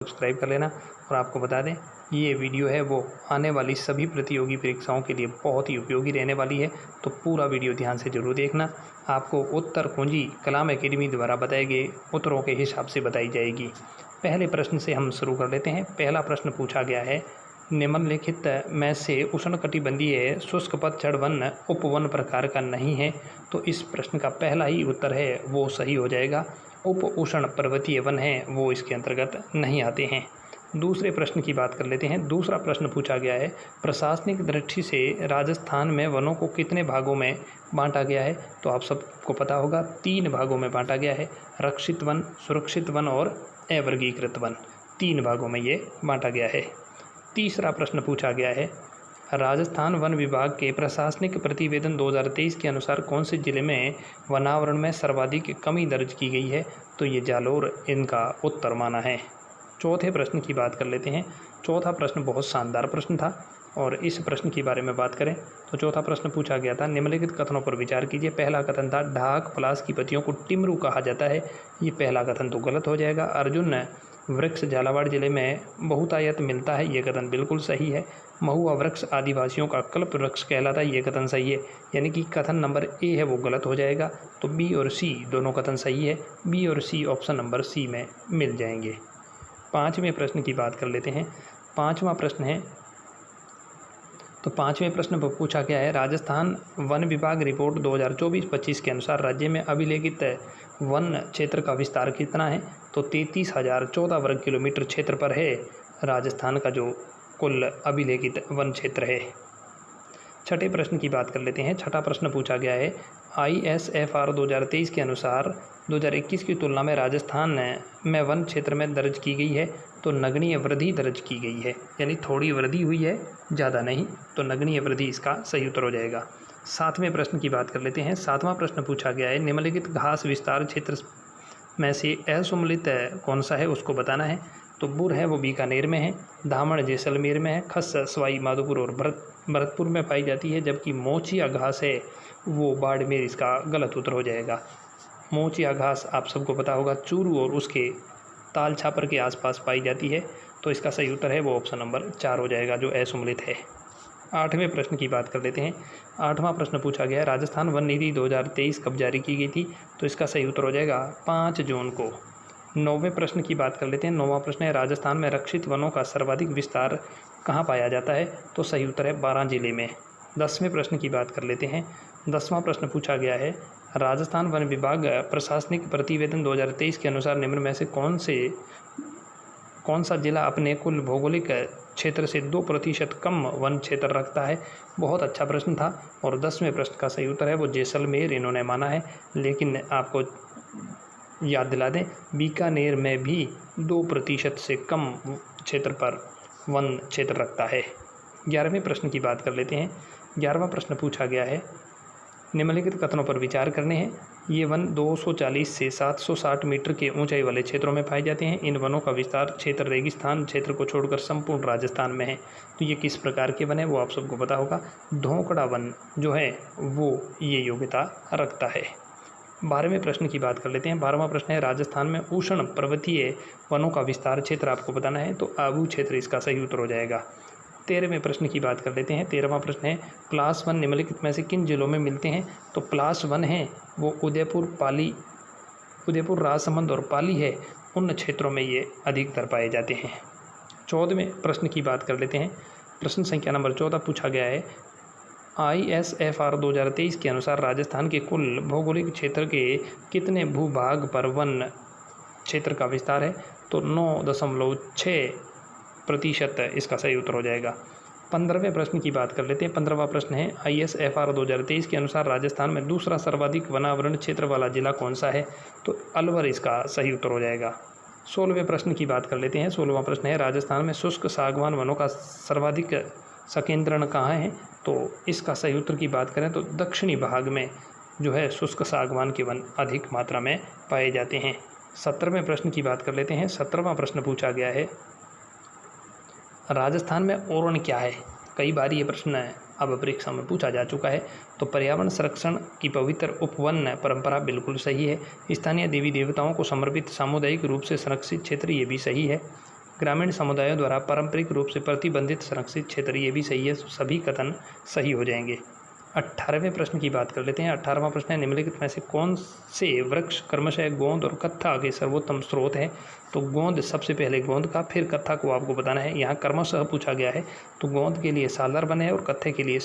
Subscribe कर लेना। और आपको बता दें ये वीडियो है वो आने वाली सभी प्रतियोगी परीक्षाओं के लिए बहुत ही उपयोगी रहने वाली है, तो पूरा वीडियो ध्यान से ज़रूर देखना। आपको उत्तर कुंजी कलाम एकेडमी द्वारा बताए गए उत्तरों के हिसाब से बताई जाएगी। पहले प्रश्न से हम शुरू कर लेते हैं। पहला प्रश्न पूछा गया है, निम्नलिखित में से उष्णकटिबंधीय शुष्क पतझड़ वन उपवन प्रकार का नहीं है। तो इस प्रश्न का पहला ही उत्तर है वो सही हो जाएगा। उप उष्ण पर्वतीय वन है वो इसके अंतर्गत नहीं आते हैं। दूसरे प्रश्न की बात कर लेते हैं। दूसरा प्रश्न पूछा गया है, प्रशासनिक दृष्टि से राजस्थान में वनों को कितने भागों में बांटा गया है। तो आप सबको पता होगा 3 भागों में बांटा गया है, रक्षित वन, सुरक्षित वन और अवर्गीकृत वन। 3 भागों में ये बांटा गया है। तीसरा प्रश्न पूछा गया है, राजस्थान वन विभाग के प्रशासनिक प्रतिवेदन 2023 के अनुसार कौन से जिले में वनावरण में सर्वाधिक कमी दर्ज की गई है। तो ये जालोर इनका उत्तर माना है। चौथे प्रश्न की बात कर लेते हैं। चौथा प्रश्न बहुत शानदार प्रश्न था और इस प्रश्न के बारे में बात करें तो चौथा प्रश्न पूछा गया था, निम्नलिखित कथनों पर विचार कीजिए। पहला कथन था, ढाक पलास की पत्तियों को टिमरू कहा जाता है। ये पहला कथन तो गलत हो जाएगा। अर्जुन वृक्ष झालावाड़ जिले में बहुतायत मिलता है, ये कथन बिल्कुल सही है। महुआ वृक्ष आदिवासियों का कल्प वृक्ष कहलाता है, ये कथन सही है। यानी कि कथन नंबर ए है वो गलत हो जाएगा। तो बी और सी दोनों कथन सही है। बी और सी ऑप्शन नंबर सी में मिल जाएंगे। 5वें प्रश्न की बात कर लेते हैं। 5वां प्रश्न है, तो 5वें प्रश्न पर पूछा गया है, राजस्थान वन विभाग रिपोर्ट 2024-25 के अनुसार राज्य में अभिलेखित वन क्षेत्र का विस्तार कितना है। तो 33,014 वर्ग किलोमीटर क्षेत्र पर है राजस्थान का जो कुल अभिलेखित वन क्षेत्र है। छठे प्रश्न की बात कर लेते हैं। छठा प्रश्न पूछा गया है, ISFR 2023 के अनुसार 2021 की तुलना में राजस्थान में वन क्षेत्र में दर्ज की गई है तो नगण्य वृद्धि दर्ज की गई है, यानी थोड़ी वृद्धि हुई है, ज़्यादा नहीं। तो नगण्य वृद्धि इसका सही उत्तर हो जाएगा। 7वें प्रश्न की बात कर लेते हैं। 7वां प्रश्न पूछा गया है, निम्नलिखित घास विस्तार क्षेत्र में से असुमलित कौन सा है उसको बताना है। तो बुर है वो बीकानेर में है, धामण जैसलमेर में है, खस सवाई माधोपुर और भरतपुर में पाई जाती है, जबकि मोचिया घास है वो बाड़मेर इसका गलत उत्तर हो जाएगा। मोचिया घास आप सबको पता होगा चूरू और उसके ताल छापर के आसपास पाई जाती है, तो इसका सही उत्तर है वो ऑप्शन नंबर 4 हो जाएगा जो असुमलित है। 8वें प्रश्न की बात कर लेते हैं। 8वां प्रश्न पूछा गया है, राजस्थान वन नीति 2023 कब जारी की गई थी। तो इसका सही उत्तर हो जाएगा 5 जून को। 9वें प्रश्न की बात कर लेते हैं। 9वां प्रश्न है, राजस्थान में रक्षित वनों का सर्वाधिक विस्तार कहाँ पाया जाता है। तो सही उत्तर है 12 जिले में। 10वें प्रश्न की बात कर लेते हैं। 10वां प्रश्न पूछा गया है, राजस्थान वन विभाग प्रशासनिक प्रतिवेदन 2023 के अनुसार निम्न में से कौन सा जिला अपने कुल भौगोलिक क्षेत्र से 2% कम वन क्षेत्र रखता है। बहुत अच्छा प्रश्न था और 10वें प्रश्न का सही उत्तर है वो जैसलमेर इन्होंने माना है, लेकिन आपको याद दिला दें बीकानेर में भी 2% से कम क्षेत्र पर वन क्षेत्र रखता है। 11वें प्रश्न की बात कर लेते हैं। 11वां प्रश्न पूछा गया है, निम्नलिखित कथनों पर विचार करने हैं। ये वन 240 से 760 मीटर के ऊंचाई वाले क्षेत्रों में पाए जाते हैं। इन वनों का विस्तार क्षेत्र रेगिस्तान क्षेत्र को छोड़कर संपूर्ण राजस्थान में है। तो ये किस प्रकार के वन है वो आप सबको पता होगा। धोकड़ा वन जो है वो ये योग्यता रखता है। 12वें प्रश्न की बात कर लेते हैं। 12वां प्रश्न है, राजस्थान में उष्ण पर्वतीय वनों का विस्तार क्षेत्र आपको बताना है। तो आबू क्षेत्र इसका सही उत्तर हो जाएगा। 13वें प्रश्न की बात कर लेते हैं। 13वां प्रश्न है, प्लास वन निम्नलिखित में से किन जिलों में मिलते हैं। तो प्लास वन है वो उदयपुर राजसमंद और पाली है, उन क्षेत्रों में ये अधिकतर पाए जाते हैं। 14वें प्रश्न की बात कर लेते हैं। प्रश्न संख्या नंबर 14 पूछा गया है, ISFR 2023 के अनुसार राजस्थान के कुल भौगोलिक क्षेत्र के कितने भूभाग पर वन क्षेत्र का विस्तार है। तो 9.6% इसका सही उत्तर हो जाएगा। 15वें प्रश्न की बात कर लेते हैं। 15वां प्रश्न है, ISFR 2023 के अनुसार राजस्थान में दूसरा सर्वाधिक वनावरण क्षेत्र वाला जिला कौन सा है। तो अलवर इसका सही उत्तर हो जाएगा। 16वें प्रश्न की बात कर लेते हैं। 16वां प्रश्न है, राजस्थान में शुष्क सागवान वनों का सर्वाधिक संकेंद्रण कहाँ है। तो इसका सही उत्तर की बात करें तो दक्षिणी भाग में जो है शुष्क सागवान के वन अधिक मात्रा में पाए जाते हैं। 17वें प्रश्न की बात कर लेते हैं। 17वां प्रश्न पूछा गया है, राजस्थान में ओरण क्या है। कई बार ये प्रश्न अब परीक्षा में पूछा जा चुका है। तो पर्यावरण संरक्षण की पवित्र उपवन परंपरा बिल्कुल सही है। स्थानीय देवी देवताओं को समर्पित सामुदायिक रूप से संरक्षित क्षेत्र ये भी सही है। ग्रामीण समुदायों द्वारा पारंपरिक रूप से प्रतिबंधित संरक्षित क्षेत्र, ये भी सही है, सभी कथन सही हो जाएंगे। 18वें प्रश्न की बात कर लेते हैं। 18वां प्रश्न है, निम्नलिखित में से कौन से वृक्ष क्रमशः गोंद और कत्था के सर्वोत्तम स्रोत है? तो गोंद सबसे पहले गोंद का, फिर कत्था को आपको बताना है। यहाँ क्रमशः पूछा गया है, तो गोंद के लिए सालर वन है और कत्थे के लिए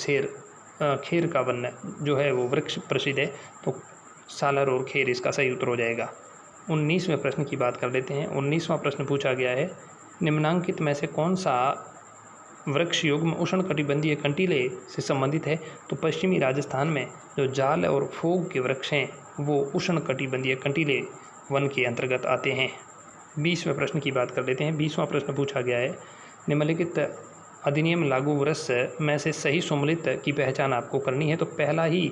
खेर का वन जो है वो वृक्ष प्रसिद्ध है, तो सालर और खेर इसका सही उत्तर हो जाएगा। 19वें प्रश्न की बात कर लेते हैं। 19वां प्रश्न पूछा गया है, निम्नांकित में से कौन सा वृक्ष युग्म उष्णकटिबंधीय कंटीले से संबंधित है? तो पश्चिमी राजस्थान में जो जाल और फोग के वृक्ष हैं वो उष्णकटिबंधीय कंटीले वन के अंतर्गत आते हैं। 20वें प्रश्न की बात कर लेते हैं। 20वां प्रश्न पूछा गया है, निम्नलिखित अधिनियम लागू वर्ष में से सही सम्मिलित की पहचान आपको करनी है। तो पहला ही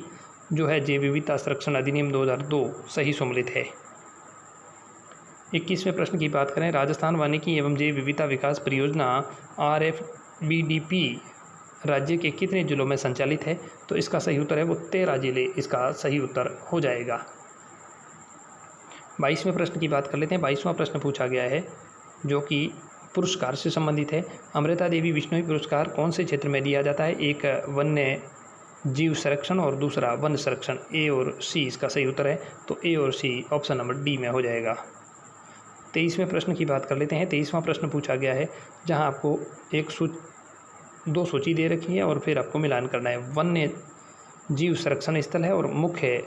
जो है जैव विविधता संरक्षण अधिनियम 2002 सही सम्मिलित है। 21वें प्रश्न की बात करें, राजस्थान वानिकी एवं जैव विविधता विकास परियोजना RFBDP राज्य के कितने जिलों में संचालित है? तो इसका सही उत्तर है वो 13 जिले, इसका सही उत्तर हो जाएगा। 22वें प्रश्न की बात कर लेते हैं। 22वां प्रश्न पूछा गया है जो कि पुरस्कार से संबंधित है। अमृता देवी बिश्नोई पुरस्कार कौन से क्षेत्र में दिया जाता है? एक वन्य जीव संरक्षण और दूसरा वन संरक्षण। ए और सी इसका सही उत्तर है, तो ए और सी ऑप्शन नंबर डी में हो जाएगा। 23वें प्रश्न की बात कर लेते हैं। 23वां प्रश्न पूछा गया है जहां आपको दो सूची दे रखी है और फिर आपको मिलान करना है। वन्य जीव संरक्षण स्थल है और मुख्य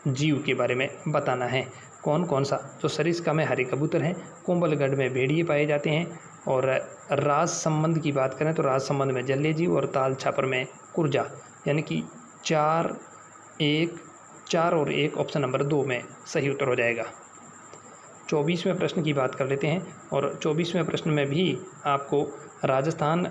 जीव के बारे में बताना है। कौन कौन सा? तो सरिस्का में हरे कबूतर हैं, कुंभलगढ़ में भेड़िए पाए जाते हैं, और राज संबंध की बात करें तो राज संबंध में जलीय जीव, और ताल छापर में कुर्जा। यानी कि 4 और 1 ऑप्शन नंबर 2 में सही उत्तर हो जाएगा। 24वें प्रश्न की बात कर लेते हैं, और 24वें प्रश्न में भी आपको राजस्थान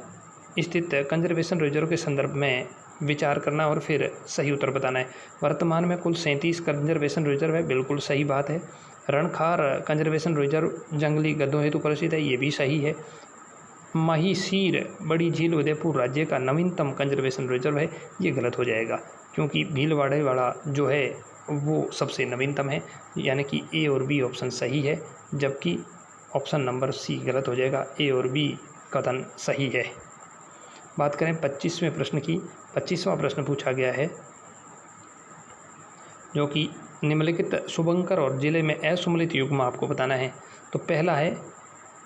स्थित कंजर्वेशन रिजर्व के संदर्भ में विचार करना और फिर सही उत्तर बताना है। वर्तमान में कुल 37 कंजर्वेशन रिजर्व है, बिल्कुल सही बात है। रणखार कंजर्वेशन रिजर्व जंगली गधों हेतु प्रसिद्ध है, ये भी सही है। माहीसीर बड़ी झील उदयपुर राज्य का नवीनतम कंजर्वेशन रिजर्व है, ये गलत हो जाएगा क्योंकि भीलवाड़े वाला जो है वो सबसे नवीनतम है, यानी कि ए और बी ऑप्शन सही है, जबकि ऑप्शन नंबर सी गलत हो जाएगा। ए और बी कथन सही है। बात करें 25वें प्रश्न की। 25वां प्रश्न पूछा गया है जो कि निम्नलिखित शुभंकर और जिले में असम्मिलित युग्म आपको बताना है। तो पहला है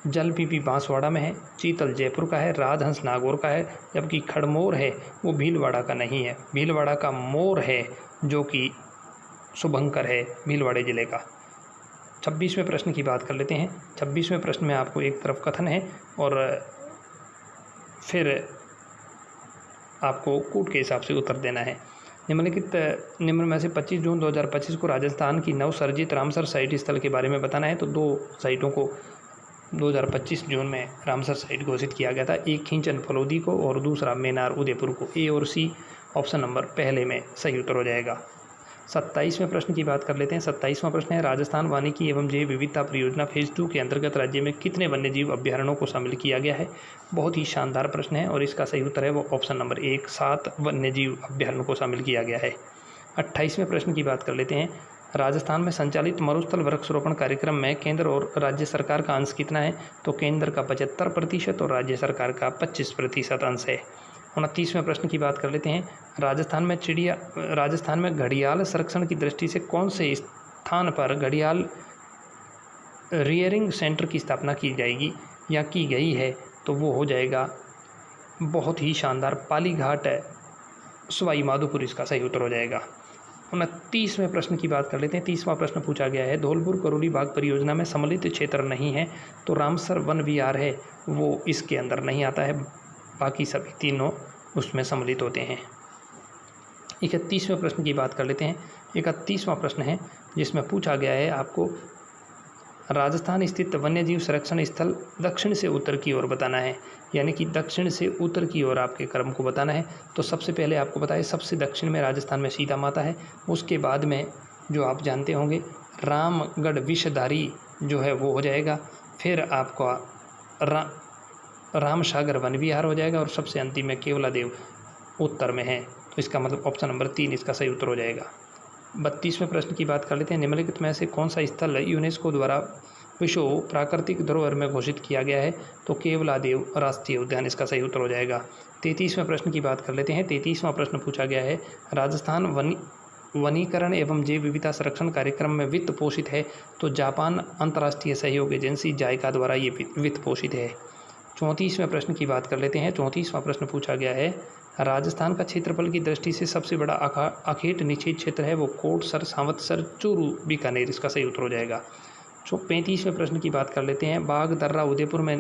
जलपीपी बांसवाड़ा में है, चीतल जयपुर का है, राजहंस नागौर का है, जबकि खड़मोर है वो भीलवाड़ा का नहीं है। भीलवाड़ा का मोर है जो कि शुभंकर है भीलवाड़े ज़िले का। 26वें प्रश्न की बात कर लेते हैं। 26वें प्रश्न में आपको एक तरफ कथन है और फिर आपको कूट के हिसाब से उत्तर देना है। निम्न में से 25 जून 2025 को राजस्थान की नवसर्जित रामसर साइट स्थल के बारे में बताना है। तो 2 साइटों को 2025 जून में रामसर साइट घोषित किया गया था, एक खींचन फलोदी को और दूसरा मेनार उदयपुर को। ए और सी ऑप्शन नंबर पहले में सही उत्तर हो जाएगा। 27वें प्रश्न की बात कर लेते हैं। 27वां प्रश्न है, राजस्थान वानिकी एवं जैव विविधता परियोजना फेज़ 2 के अंतर्गत राज्य में कितने वन्यजीव अभ्यारण्यों को शामिल किया गया है? बहुत ही शानदार प्रश्न है और इसका सही उत्तर है वो ऑप्शन नंबर 1, 7 वन्यजीव अभ्यारण्यों को शामिल किया गया है। 28वें प्रश्न की बात कर लेते हैं। राजस्थान में संचालित मरुस्थल वृक्षारोपण कार्यक्रम में केंद्र और राज्य सरकार का अंश कितना है? तो केंद्र का 75% और राज्य सरकार का 25% अंश है। 29वें प्रश्न की बात कर लेते हैं। राजस्थान में घड़ियाल संरक्षण की दृष्टि से कौन से स्थान पर घड़ियाल रियरिंग सेंटर की स्थापना की जाएगी या की गई है? तो वो हो जाएगा बहुत ही शानदार पालीघाट सवाई माधोपुर, इसका सही उत्तर हो जाएगा। 29वें प्रश्न की बात कर लेते हैं। 30वां प्रश्न पूछा गया है, धौलपुर करोली बाग परियोजना में सम्मिलित क्षेत्र नहीं है, तो रामसर वन विहार है वो इसके अंदर नहीं आता है, बाकी सभी तीनों उसमें सम्मिलित होते हैं। 31वें प्रश्न की बात कर लेते हैं। 31वां प्रश्न है जिसमें पूछा गया है आपको राजस्थान स्थित वन्यजीव संरक्षण स्थल दक्षिण से उत्तर की ओर बताना है, यानी कि दक्षिण से उत्तर की ओर आपके क्रम को बताना है। तो सबसे पहले आपको बताएं सबसे दक्षिण में राजस्थान में सीता माता है, उसके बाद में जो आप जानते होंगे रामगढ़ विषधारी जो है वो हो जाएगा, फिर आपका रामसागर वन विहार हो जाएगा और सबसे अंतिम में केवलादेव उत्तर में है, तो इसका मतलब ऑप्शन नंबर 3 इसका सही उत्तर हो जाएगा। 32वें प्रश्न की बात कर लेते हैं। निम्नलिखित में से कौन सा स्थल यूनेस्को द्वारा विश्व प्राकृतिक धरोहर में घोषित किया गया है? तो केवलादेव राष्ट्रीय उद्यान इसका सही उत्तर हो जाएगा। 33वें प्रश्न की बात कर लेते हैं। 33वां प्रश्न पूछा गया है, राजस्थान वनीकरण एवं जैव विविधता संरक्षण कार्यक्रम में वित्त पोषित है? तो जापान अंतर्राष्ट्रीय सहयोग एजेंसी जायका द्वारा ये वित्त पोषित है। 34वें प्रश्न की बात कर लेते हैं। 34वां प्रश्न पूछा गया है, राजस्थान का क्षेत्रफल की दृष्टि से सबसे बड़ा अखेट निषेध क्षेत्र है वो कोटसर, सांवतसर, चूरू, बीकानेर, इसका सही उत्तर हो जाएगा। 35वें प्रश्न की बात कर लेते हैं। बाघ दर्रा उदयपुर में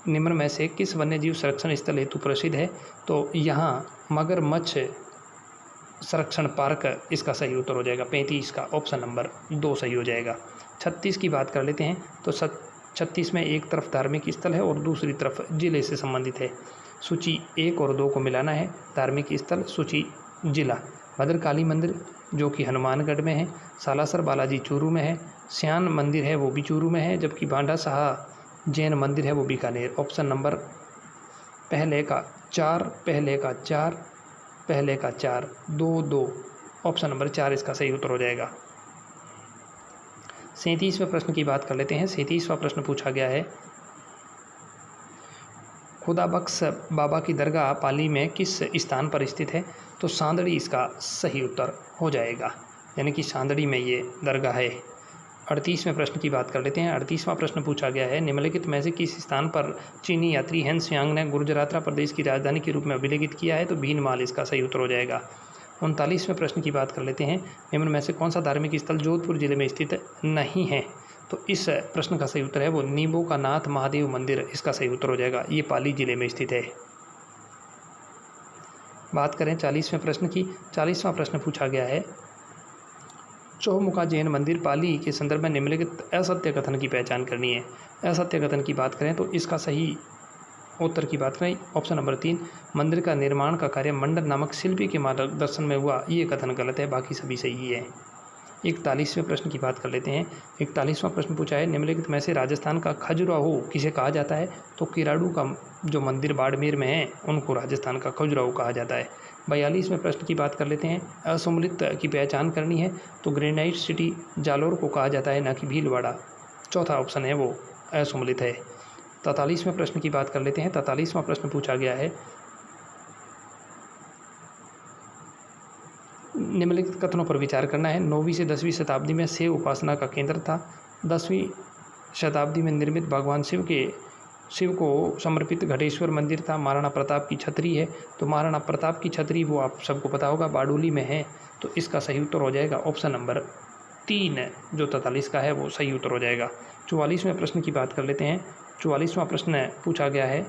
निम्न में से किस वन्यजीव संरक्षण स्थल हेतु प्रसिद्ध है? तो यहाँ मगरमच्छ संरक्षण पार्क इसका सही उत्तर हो जाएगा। 35 का ऑप्शन नंबर 2 सही हो जाएगा। 36 की बात कर लेते हैं। तो 36 में एक तरफ धार्मिक स्थल है और दूसरी तरफ जिले से संबंधित है। सूची 1 और 2 को मिलाना है। धार्मिक स्थल, सूची, जिला। भद्रकाली मंदिर जो कि हनुमानगढ़ में है, सालासर बालाजी चूरू में है, श्यान मंदिर है वो भी चूरू में है, जबकि बांडा शाह जैन मंदिर है वो बीकानेर। ऑप्शन नंबर पहले का 4, 2, ऑप्शन नंबर 4 इसका सही उत्तर हो जाएगा। 37वें प्रश्न की बात कर लेते हैं। 37वां प्रश्न पूछा गया है, खुदाबख्श बाबा की दरगाह पाली में किस स्थान पर स्थित है? तो सांदड़ी इसका सही उत्तर हो जाएगा, यानी कि सांदड़ी में ये दरगाह है। 38वें प्रश्न की बात कर लेते हैं। 38वां प्रश्न पूछा गया है, निम्नलिखित में से किस स्थान पर चीनी यात्री हेन सियांग ने गुर्जराता प्रदेश की राजधानी के रूप में अभिलेखित किया है? तो भीनमाल इसका सही उत्तर हो जाएगा। 39वें प्रश्न की बात कर लेते हैं। निम्न में से कौन सा धार्मिक स्थल जोधपुर जिले में स्थित नहीं है? तो इस प्रश्न का सही उत्तर है वो नींबू का नाथ महादेव मंदिर, इसका सही उत्तर हो जाएगा। ये पाली जिले में स्थित है। बात करें 40वें प्रश्न की। 40वां प्रश्न पूछा गया है, चौमुखा जैन मंदिर पाली के संदर्भ में निम्नलिखित असत्य कथन की पहचान करनी है। असत्य कथन की बात करें तो इसका सही उत्तर की बात करें, ऑप्शन नंबर 3, मंदिर का निर्माण का कार्य मंडन नामक शिल्पी के मार्गदर्शन में हुआ, ये कथन गलत है, बाकी सभी सही है। 41वें प्रश्न की बात कर लेते हैं। 41वां प्रश्न पूछा है, निम्नलिखित में से राजस्थान का खजुराहो किसे कहा जाता है? तो किराड़ू का जो मंदिर बाड़मेर में है उनको राजस्थान का खजुराहो कहा जाता है। 42वें प्रश्न की बात कर लेते हैं। असुमलित की पहचान करनी है तो ग्रेनाइट सिटी जालोर को कहा जाता है, ना कि भीलवाड़ा। चौथा ऑप्शन है वो असुमलित है। 43वें प्रश्न की बात कर लेते हैं। 43वां प्रश्न पूछा गया है, निम्नलिखित कथनों पर विचार करना है। 9वीं से 10वीं शताब्दी में शिव उपासना का केंद्र था। 10वीं शताब्दी में निर्मित भगवान शिव को समर्पित घटेश्वर मंदिर था। महाराणा प्रताप की छतरी है, तो महाराणा प्रताप की छतरी वो आप सबको पता होगा बारडोली में है, तो इसका सही उत्तर हो जाएगा ऑप्शन नंबर 3 जो 43 का है वो सही उत्तर हो जाएगा। 44वें प्रश्न की बात कर लेते हैं। 44वां प्रश्न पूछा गया है,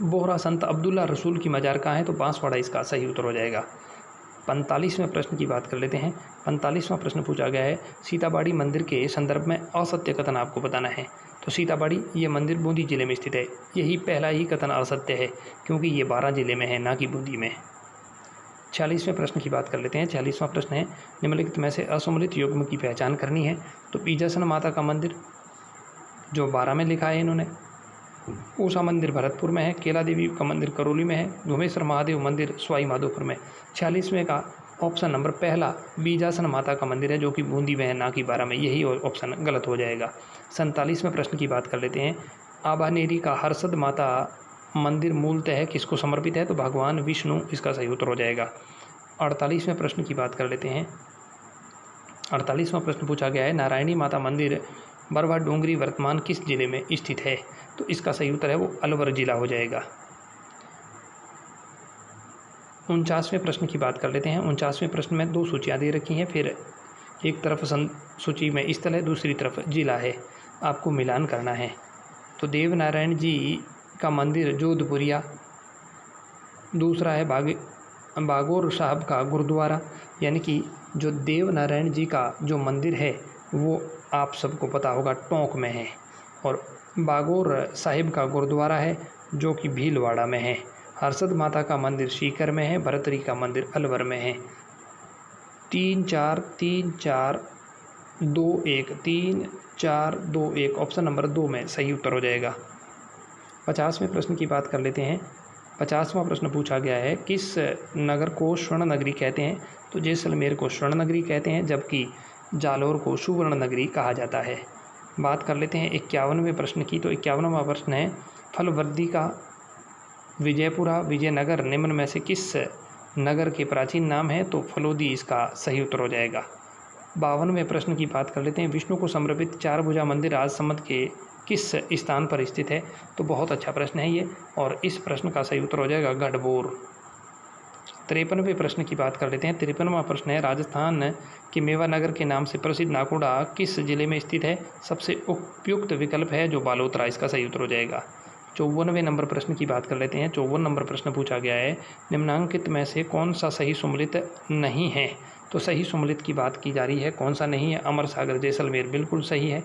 बोहरा संत अब्दुल्ला रसूल की मजार कहाँ है? तो बांसवाड़ा इसका सही उत्तर हो जाएगा। 45वें प्रश्न की बात कर लेते हैं। 45वां प्रश्न पूछा गया है, सीताबाड़ी मंदिर के संदर्भ में असत्य कथन आपको बताना है। तो सीताबाड़ी ये मंदिर बूंदी जिले में स्थित है, यही पहला ही कथन असत्य है क्योंकि ये 12 जिले में है, ना कि बूंदी में। 46वें प्रश्न की बात कर लेते हैं। 46वां प्रश्न है, निम्नलिखित में से असुमलित युग्म की पहचान करनी है। तो बीजासन माता का मंदिर जो 12 में लिखा है इन्होंने, ऊषा मंदिर भरतपुर में है, केला देवी का मंदिर करौली में है, धुमेश्वर महादेव मंदिर सवाई माधोपुर में। 46वें का ऑप्शन नंबर पहला बीजासन माता का मंदिर है जो कि बूंदी में है, ना कि 12 में, यही ऑप्शन गलत हो जाएगा। 47वें प्रश्न की बात कर लेते हैं। आभानेरी का हर्षद माता मंदिर मूलतः किसको समर्पित है? तो भगवान विष्णु, इसका सही उत्तर हो जाएगा। 48वें प्रश्न की बात कर लेते हैं। 48वां प्रश्न पूछा गया है, नारायणी माता मंदिर बरवा डोंगरी वर्तमान किस जिले में स्थित है? तो इसका सही उत्तर है वो अलवर जिला हो जाएगा। 49वें प्रश्न की बात कर लेते हैं। 49वें प्रश्न में 2 सूचियाँ दे रखी हैं, फिर एक तरफ सूची में स्थल है, दूसरी तरफ जिला है, आपको मिलान करना है। तो देवनारायण जी का मंदिर जोधपुरिया, दूसरा है बागोर साहब का गुरुद्वारा, यानी कि जो देवनारायण जी का जो मंदिर है वो आप सबको पता होगा टोंक में है, और बागोर साहिब का गुरुद्वारा है जो कि भीलवाड़ा में है। हर्षद माता का मंदिर सीकर में है, भरतरी का मंदिर अलवर में है। 3 4 3 4 2 1 3 4 2 1 ऑप्शन नंबर 2 में सही उत्तर हो जाएगा। 50वें प्रश्न की बात कर लेते हैं। 50वां प्रश्न पूछा गया है, किस नगर को स्वर्ण नगरी कहते हैं? तो जैसलमेर को स्वर्ण नगरी कहते हैं, जबकि जालोर को सुवर्ण नगरी कहा जाता है। बात कर लेते हैं 51वें प्रश्न की। तो 51वां प्रश्न है, फलवर्दी का विजयपुरा विजयनगर निम्न में से किस नगर के प्राचीन नाम है? तो फलोदी इसका सही उत्तर हो जाएगा। 52वें प्रश्न की बात कर लेते हैं, विष्णु को समर्पित चारभुजा मंदिर राजसमंद के किस स्थान पर स्थित है? तो बहुत अच्छा प्रश्न है ये, और इस प्रश्न का सही उत्तर हो जाएगा गढ़बोर। 53वें प्रश्न की बात कर लेते हैं। 53वां प्रश्न है, राजस्थान के मेवानगर के नाम से प्रसिद्ध नाकोड़ा किस जिले में स्थित है? सबसे उपयुक्त विकल्प है जो बालोतरा, इसका सही उत्तर हो जाएगा। 54वें नंबर प्रश्न की बात कर लेते हैं। 54 नंबर प्रश्न पूछा गया है, निम्नांकित में से कौन सा सही सुमेलित नहीं है? तो सही सुमेलित की बात की जा रही है, कौन सा नहीं है? अमर सागर जैसलमेर बिल्कुल सही है,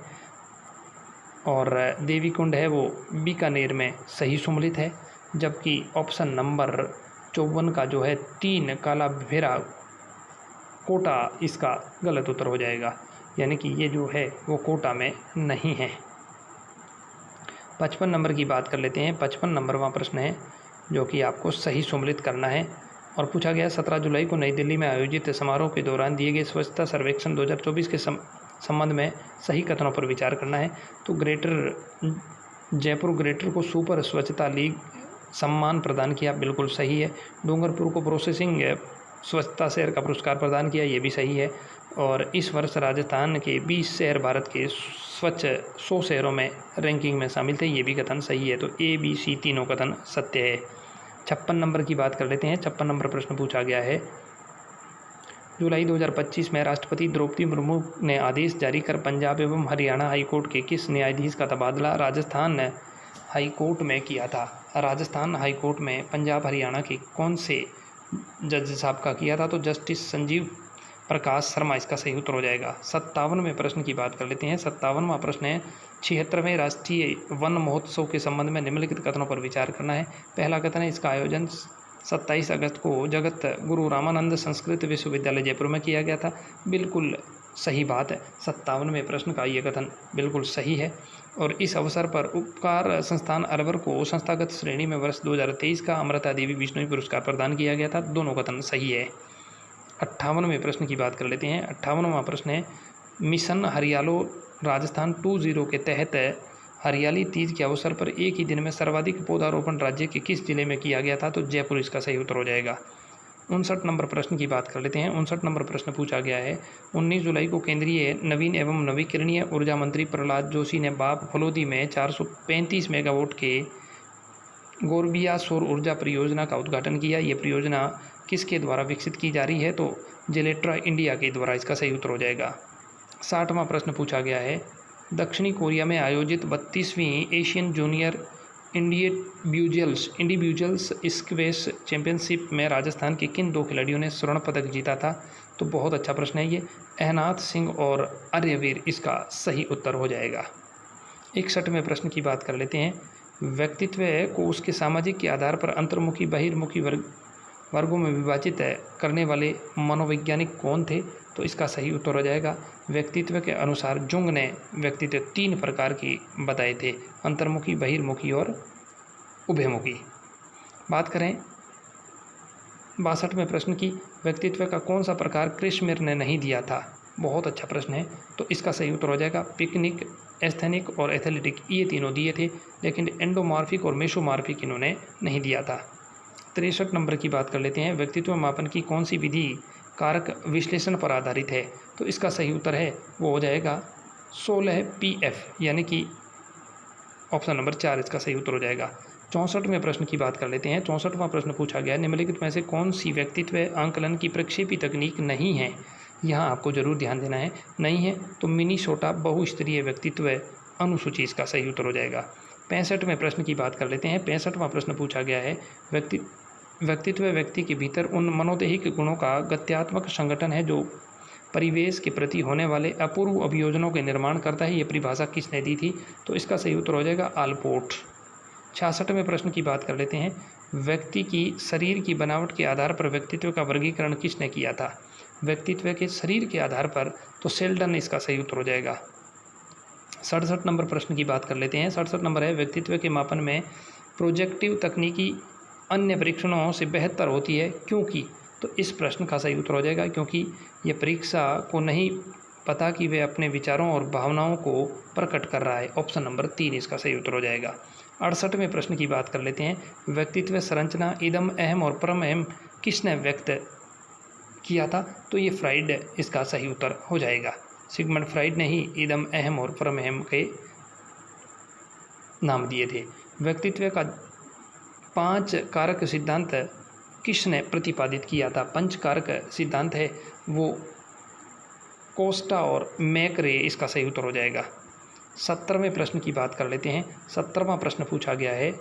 और देवी कुंड है वो बीकानेर में सही सुमेलित है। जबकि ऑप्शन नंबर 54 का जो है 3 काला भेरा कोटा इसका गलत उत्तर हो जाएगा, यानी कि ये जो है वो कोटा में नहीं है। 55 नंबर की बात कर लेते हैं। 55 नंबरवां प्रश्न है जो कि आपको सही सुमेलित करना है, और पूछा गया 17 जुलाई को नई दिल्ली में आयोजित समारोह के दौरान दिए गए स्वच्छता सर्वेक्षण 2024 के संबंध में सही कथनों पर विचार करना है। तो जयपुर ग्रेटर को सुपर स्वच्छता लीग सम्मान प्रदान किया, बिल्कुल सही है। डूंगरपुर को प्रोसेसिंग स्वच्छता शहर का पुरस्कार प्रदान किया, ये भी सही है। और इस वर्ष राजस्थान के 20 शहर भारत के स्वच्छ 100 शहरों में रैंकिंग में शामिल थे, ये भी कथन सही है। तो A, B, C तीनों कथन सत्य है। 56 नंबर की बात कर लेते हैं। 56 नंबर प्रश्न पूछा गया है, जुलाई 2025 में राष्ट्रपति द्रौपदी मुर्मू ने आदेश जारी कर पंजाब एवं हरियाणा हाईकोर्ट के किस न्यायाधीश का तबादला राजस्थान हाईकोर्ट में किया था? राजस्थान हाईकोर्ट में पंजाब हरियाणा के कौन से जज साहब का किया था? तो जस्टिस संजीव प्रकाश शर्मा इसका सही उत्तर हो जाएगा। 57वें प्रश्न की बात कर लेते हैं। 57वां प्रश्न है, 76वें राष्ट्रीय वन महोत्सव के संबंध में निम्नलिखित कथनों पर विचार करना है। पहला कथन है, इसका आयोजन 27 अगस्त को जगत गुरु रामानंद संस्कृत विश्वविद्यालय जयपुर में किया गया था, बिल्कुल सही बात है। 57वें प्रश्न का ये कथन बिल्कुल सही है। और इस अवसर पर उपकार संस्थान अलवर को संस्थागत श्रेणी में वर्ष 2023 का अमृता देवी बिश्नोई पुरस्कार प्रदान किया गया था, दोनों कथन सही है। 58वें प्रश्न की बात कर लेते हैं। 58वां प्रश्न है, मिशन हरियालो राजस्थान 20 के तहत हरियाली तीज के अवसर पर एक ही दिन में सर्वाधिक पौधारोपण राज्य के किस जिले में किया गया था? तो जयपुर इसका सही उत्तर हो जाएगा। 59 नंबर प्रश्न की बात कर लेते हैं। 59 नंबर प्रश्न पूछा गया है, 19 जुलाई को केंद्रीय नवीन एवं नवीकरणीय ऊर्जा मंत्री प्रहलाद जोशी ने बाप फलोदी में 435 मेगावाट के गोरबिया सौर ऊर्जा परियोजना का उद्घाटन किया। ये परियोजना किसके द्वारा विकसित की जा रही है? तो जेलेट्रा इंडिया के द्वारा, इसका सही उत्तर हो जाएगा। 60वां प्रश्न पूछा गया है, दक्षिणी कोरिया में आयोजित 32वीं Asian junior individuals squash championship में राजस्थान के किन 2 खिलाड़ियों ने स्वर्ण पदक जीता था? तो बहुत अच्छा प्रश्न है ये, अहनाथ सिंह और आर्यवीर इसका सही उत्तर हो जाएगा। 61वें प्रश्न की बात कर लेते हैं। व्यक्तित्व को उसके सामाजिक के आधार पर अंतर्मुखी बहिर्मुखी वर्गों में विभाजित करने वाले मनोवैज्ञानिक कौन थे? तो इसका सही उत्तर हो जाएगा, व्यक्तित्व के अनुसार जुंग ने व्यक्तित्व 3 प्रकार की बताए थे, अंतर्मुखी, बहिर्मुखी और उभयमुखी। बात करें 62वें प्रश्न की, व्यक्तित्व का कौन सा प्रकार क्रिश्चियर ने नहीं दिया था? बहुत अच्छा प्रश्न है। तो इसका सही उत्तर हो जाएगा, पिकनिक, एस्थेनिक और एथलेटिक, ये तीनों दिए थे, लेकिन एंडोमॉर्फिक और मेसोमॉर्फिक इन्होंने नहीं दिया था। 63 नंबर की बात कर लेते हैं। व्यक्तित्व मापन की कौन सी विधि कारक विश्लेषण पर आधारित है? तो इसका सही उत्तर है वो हो जाएगा 16 PF, यानी कि ऑप्शन नंबर 4 इसका सही उत्तर हो जाएगा। 64वें प्रश्न की बात कर लेते हैं। 64वां प्रश्न पूछा गया, निम्नलिखित में से कौन सी व्यक्तित्व आंकलन की प्रक्षेपी तकनीक नहीं है? यहाँ आपको जरूर ध्यान देना है, नहीं है तो मिनीसोटा बहुस्तरीय व्यक्तित्व अनुसूची इसका सही उत्तर हो जाएगा। 65वें प्रश्न की बात कर लेते हैं। 65वां प्रश्न पूछा गया है, व्यक्तित्व व्यक्ति के भीतर उन मनोदैहिक गुणों का गत्यात्मक संगठन है जो परिवेश के प्रति होने वाले अपूर्व अभियोजनों के निर्माण करता है। ये परिभाषा किसने दी थी? तो इसका सही उत्तर हो जाएगा आलपोर्ट। 66वें प्रश्न की बात कर लेते हैं। व्यक्ति की शरीर की बनावट के आधार पर व्यक्तित्व का वर्गीकरण किसने किया था? व्यक्तित्व के शरीर के आधार पर तो सेल्डन इसका सही उत्तर हो जाएगा। 67 नंबर प्रश्न की बात कर लेते हैं। 67 नंबर है, व्यक्तित्व के मापन में प्रोजेक्टिव तकनीकी अन्य परीक्षणों से बेहतर होती है क्योंकि? तो इस प्रश्न का सही उत्तर हो जाएगा क्योंकि ये परीक्षा को नहीं पता कि वह अपने विचारों और भावनाओं को प्रकट कर रहा है। ऑप्शन नंबर 3 इसका सही उत्तर हो जाएगा। 68वें प्रश्न की बात कर लेते हैं। व्यक्तित्व संरचना इदम अहम और परम अहम किसने व्यक्त किया था? तो ये फ्राइड इसका सही उत्तर हो जाएगा। सिगमंड फ्राइड ने ही इदम अहम और परम अहम के नाम दिए थे। व्यक्तित्व का 5 कारक सिद्धांत किसने प्रतिपादित किया था? 5 कारक सिद्धांत है वो कोस्टा और मैकरे इसका सही उत्तर हो जाएगा। 17वें प्रश्न की बात कर लेते हैं। 17वां प्रश्न पूछा गया है,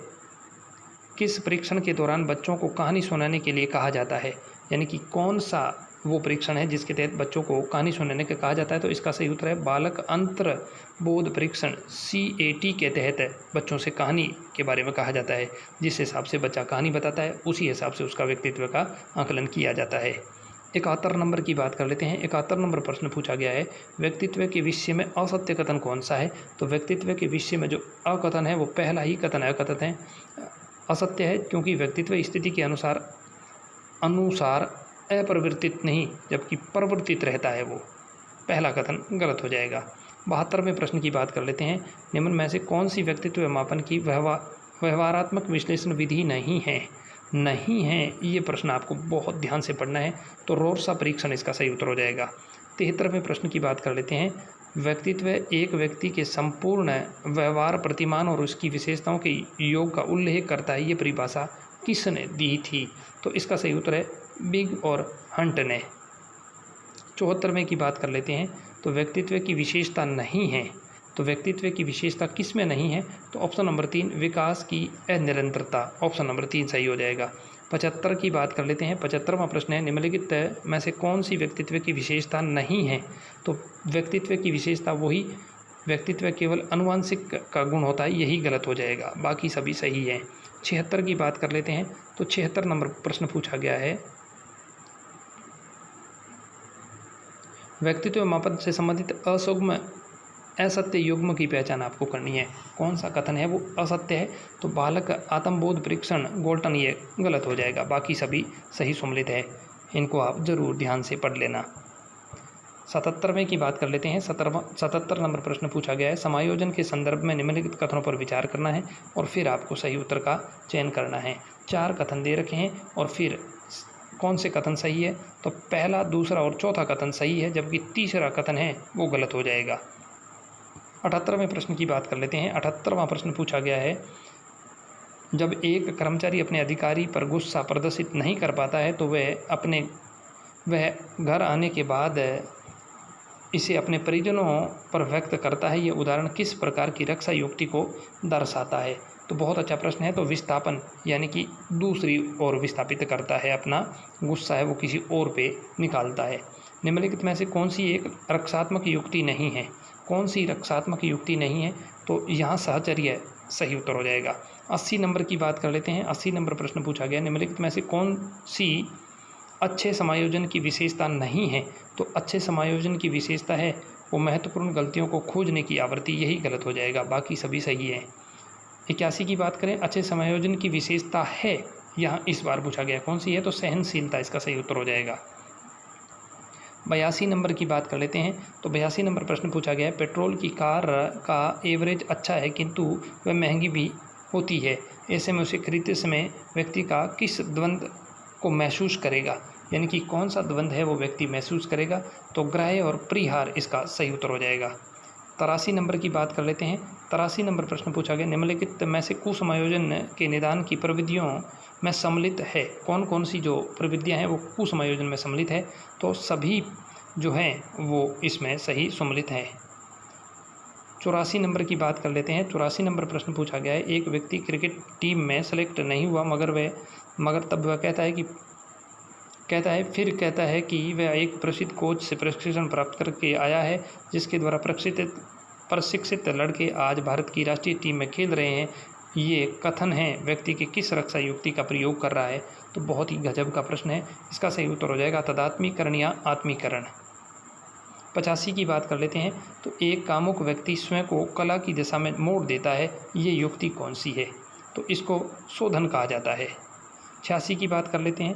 किस परीक्षण के दौरान बच्चों को कहानी सुनाने के लिए कहा जाता है? यानी कि कौन सा वो परीक्षण है जिसके तहत बच्चों को कहानी सुनाने के कहा जाता है? तो इसका सही उत्तर है बालक अंतर बोध परीक्षण CAT के तहत बच्चों से कहानी के बारे में कहा जाता है। जिस हिसाब से बच्चा कहानी बताता है उसी हिसाब से उसका व्यक्तित्व का आकलन किया जाता है। 71 नंबर की बात कर लेते हैं। 71 नंबर प्रश्न पूछा गया है, व्यक्तित्व के विषय में असत्य कथन कौन सा है? तो व्यक्तित्व के विषय में जो अकथन है वो पहला ही कथन अकथित है, असत्य है, क्योंकि व्यक्तित्व स्थिति के अनुसार अपरिवर्तित नहीं जबकि परिवर्तित रहता है, वो पहला कथन गलत हो जाएगा। 72वें प्रश्न की बात कर लेते हैं। निम्न में से कौन सी व्यक्तित्व मापन की व्यवहारात्मक विश्लेषण विधि नहीं है? ये प्रश्न आपको बहुत ध्यान से पढ़ना है। तो रोर्सा परीक्षण इसका सही उत्तर हो जाएगा। 73वें प्रश्न की बात कर लेते हैं। व्यक्तित्व एक व्यक्ति के संपूर्ण व्यवहार प्रतिमान और उसकी विशेषताओं के योग का उल्लेख करता है, ये परिभाषा किसने दी थी? तो इसका सही उत्तर है बिग और हंट ने। 74वें की बात कर लेते हैं। तो व्यक्तित्व की विशेषता नहीं है, तो व्यक्तित्व की विशेषता किस में नहीं है? तो ऑप्शन नंबर 3 विकास की अनिरंतरता, ऑप्शन नंबर 3 सही हो जाएगा। 75 की बात कर लेते हैं। 75वां प्रश्न है, निम्नलिखित में से कौन सी व्यक्तित्व की विशेषता नहीं है? तो व्यक्तित्व की विशेषता वही व्यक्तित्व केवल आनुवंशिक का गुण होता है, यही गलत हो जाएगा, बाकी सभी सही है। 76 की बात कर लेते हैं। तो 76 नंबर प्रश्न पूछा गया है, व्यक्तित्व मापन से संबंधित असत्य युग्म की पहचान आपको करनी है। कौन सा कथन है वो असत्य है? तो बालक आत्मबोध परीक्षण गोल्टन, ये गलत हो जाएगा, बाकी सभी सही सम्मिलित है। इनको आप जरूर ध्यान से पढ़ लेना। 77वें की बात कर लेते हैं। 77 नंबर प्रश्न पूछा गया है, समायोजन के संदर्भ में निम्नलिखित कथनों पर विचार करना है और फिर आपको सही उत्तर का चयन करना है। 4 कथन दे रखे हैं और फिर कौन से कथन सही है? तो पहला, दूसरा और चौथा कथन सही है, जबकि तीसरा कथन है वो गलत हो जाएगा। 78वें प्रश्न की बात कर लेते हैं। 78वां प्रश्न पूछा गया है, जब एक कर्मचारी अपने अधिकारी पर गुस्सा प्रदर्शित नहीं कर पाता है तो वह घर आने के बाद इसे अपने परिजनों पर व्यक्त करता है। ये उदाहरण किस प्रकार की रक्षा युक्ति को दर्शाता है? तो बहुत अच्छा प्रश्न है। तो विस्थापन, यानी कि दूसरी ओर विस्थापित करता है, अपना गुस्सा है वो किसी और पे निकालता है। निम्नलिखित में से कौन सी एक रक्षात्मक युक्ति नहीं है? कौन सी रक्षात्मक युक्ति नहीं है? तो यहाँ सहचर्य सही उत्तर हो जाएगा। 80 नंबर की बात कर लेते हैं। 80 नंबर प्रश्न पूछा गया, निम्नलिखित में से कौन सी अच्छे समायोजन की विशेषता नहीं है? तो अच्छे समायोजन की विशेषता है वो महत्वपूर्ण गलतियों को खोजने की आवृत्ति, यही गलत हो जाएगा, बाकी सभी सही है। 81 की बात करें, अच्छे समायोजन की विशेषता है, यहाँ इस बार पूछा गया कौन सी है? तो सहनशीलता इसका सही उत्तर हो जाएगा। 82 नंबर की बात कर लेते हैं। तो 82 नंबर प्रश्न पूछा गया है, पेट्रोल की कार का एवरेज अच्छा है किंतु वह महंगी भी होती है, ऐसे में उसे खरीदते समय व्यक्ति का किस द्वंद्व को महसूस करेगा? यानी कि कौन सा द्वंद्व है वो व्यक्ति महसूस करेगा? तो ग्राह्य और परिहार इसका सही उत्तर हो जाएगा। 83 नंबर की बात कर लेते हैं। 83 नंबर प्रश्न पूछा गया, निम्नलिखित में से कुसमायोजन के निदान की प्रविधियों में सम्मिलित है? कौन कौन सी जो प्रविधियां हैं वो कुसमायोजन में सम्मिलित है? तो सभी जो हैं वो इसमें सही सम्मिलित हैं। 84 नंबर की बात कर लेते हैं। 84 नंबर प्रश्न पूछा गया है, एक व्यक्ति क्रिकेट टीम में सेलेक्ट नहीं हुआ मगर तब वह कहता है कि वह एक प्रसिद्ध कोच से प्रशिक्षण प्राप्त करके आया है, जिसके द्वारा प्रशिक्षित लड़के आज भारत की राष्ट्रीय टीम में खेल रहे हैं। ये कथन है व्यक्ति के किस रक्षा युक्ति का प्रयोग कर रहा है? तो बहुत ही गजब का प्रश्न है, इसका सही उत्तर हो जाएगा तदात्मीकरण या आत्मीकरण। 85 की बात कर लेते हैं। तो एक कामुक व्यक्ति स्वयं को कला की दिशा में मोड़ देता है, ये युक्ति कौन सी है? तो इसको शोधन कहा जाता है। 86 की बात कर लेते हैं।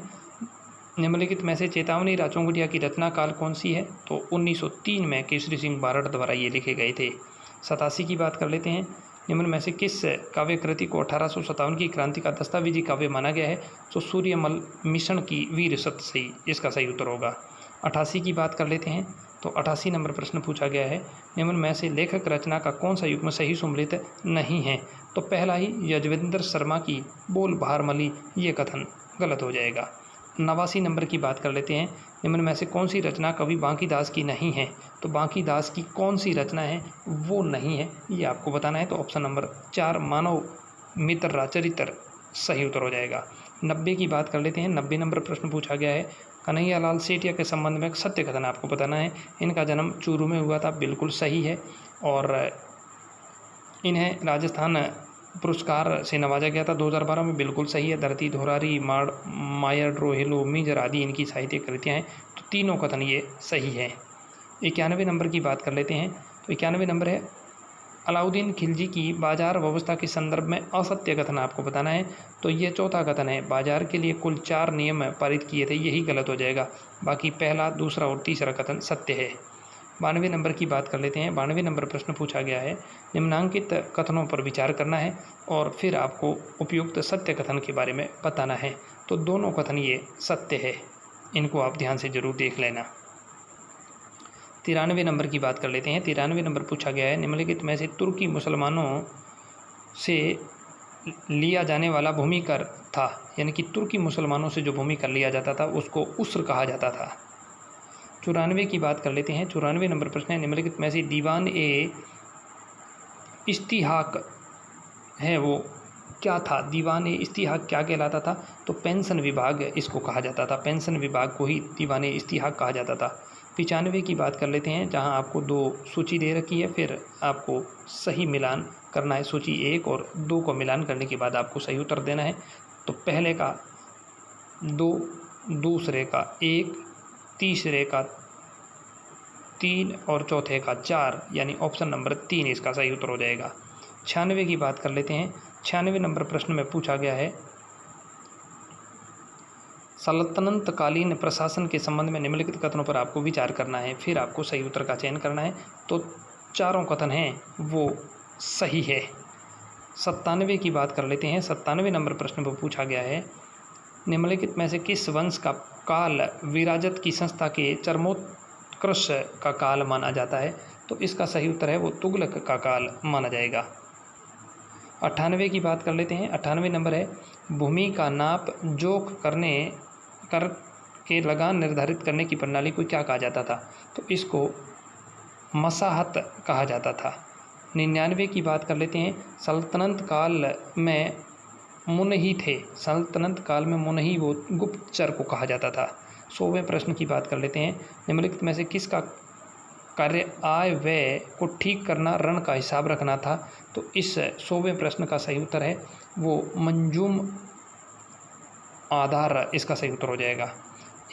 निम्नलिखित में से चेतावनी राचौगुड़िया की रचना काल कौन सी है? तो 1903 में केसरी सिंह बारड़ द्वारा ये लिखे गए थे। 87 की बात कर लेते हैं। निम्न में से किस काव्य कृति को 1857 की क्रांति का दस्तावेजी काव्य माना गया है? तो सूर्यमल मिशन की वीर सतसई इसका सही उत्तर होगा। 88 की बात कर लेते हैं। तो 88 नंबर प्रश्न पूछा गया है, निम्न में से लेखक रचना का कौन सा युग्म सही सम्मिलित नहीं है? तो पहला ही यजवेंद्र शर्मा की बोल भारमली, ये कथन गलत हो जाएगा। 89 नंबर की बात कर लेते हैं। निम्न में से कौन सी रचना कवि बांकीदास की नहीं है? तो बांकीदास की कौन सी रचना है वो नहीं है, ये आपको बताना है। तो ऑप्शन नंबर 4 मानव मित्र राचरित्र सही उत्तर हो जाएगा। 90 की बात कर लेते हैं। 90 नंबर प्रश्न पूछा गया है, कन्हैयालाल सेठिया के संबंध में एक सत्य कथन आपको बताना है। इनका जन्म चूरू में हुआ था, बिल्कुल सही है। और इन्हें राजस्थान पुरस्कार से नवाजा गया था 2012 में, बिल्कुल सही है। धरती धोरारी, मायर रोहेलो, मीजर आदि इनकी साहित्यिक कृतियाँ हैं, तो तीनों कथन ये सही है। 91 नंबर की बात कर लेते हैं। तो 91 नंबर है, अलाउद्दीन खिलजी की बाजार व्यवस्था के संदर्भ में असत्य कथन आपको बताना है। तो ये चौथा कथन है, बाजार के लिए कुल 4 नियम पारित किए थे, यही गलत हो जाएगा। बाकी पहला, दूसरा और तीसरा कथन सत्य है। 92 नंबर की बात कर लेते हैं। 92 नंबर प्रश्न पूछा गया है, निम्नांकित कथनों पर विचार करना है और फिर आपको उपयुक्त सत्य कथन के बारे में बताना है। तो दोनों कथन ये सत्य है, इनको आप ध्यान से जरूर देख लेना। 93 नंबर की बात कर लेते हैं। 93 नंबर पूछा गया है, निम्नलिखित में से तुर्की मुसलमानों से लिया जाने वाला भूमि कर था, यानी कि तुर्की मुसलमानों से जो भूमि कर लिया जाता था उसको उस्र कहा जाता था। 94 की बात कर लेते हैं। 94 नंबर प्रश्न है, निम्नलिखित में से दीवान ए इस्तिहाक है वो क्या था? दीवान ए इस्तिहाक क्या कहलाता था? तो पेंशन विभाग इसको कहा जाता था, पेंशन विभाग को ही दीवान ए इस्तिहाक कहा जाता था। 95 की बात कर लेते हैं, जहां आपको 2 सूची दे रखी है, फिर आपको सही मिलान करना है। सूची 1 और 2 को मिलान करने के बाद आपको सही उत्तर देना है। तो पहले का 2, दूसरे का 1, तीसरे का 3 और चौथे का 4, यानी ऑप्शन नंबर 3 इसका सही उत्तर हो जाएगा। 96 की बात कर लेते हैं। 96 नंबर प्रश्न में पूछा गया है, सल्तनत कालीन प्रशासन के संबंध में निम्नलिखित कथनों पर आपको विचार करना है, फिर आपको सही उत्तर का चयन करना है। तो चारों कथन हैं वो सही है। 97 की बात कर लेते हैं। 97 नंबर प्रश्न पर पूछा गया है, निम्नलिखित में से किस वंश का काल विराजत की संस्था के चरमोत्कर्ष का काल माना जाता है? तो इसका सही उत्तर है वो तुगलक का काल माना जाएगा। 98 की बात कर लेते हैं। 98 नंबर है, भूमि का नाप जोख करके लगान निर्धारित करने की प्रणाली को क्या कहा जाता था? तो इसको मसाहत कहा जाता था। 99 की बात कर लेते हैं। सल्तनत काल में मुनही थे, सल्तनत काल में मुनही वो गुप्तचर को कहा जाता था। 100वें प्रश्न की बात कर लेते हैं, निम्नलिखित में से किसका कार्य आय व्यय को ठीक करना, ऋण का हिसाब रखना था? तो इस 100वें प्रश्न का सही उत्तर है वो मंजूम आधार, इसका सही उत्तर हो जाएगा।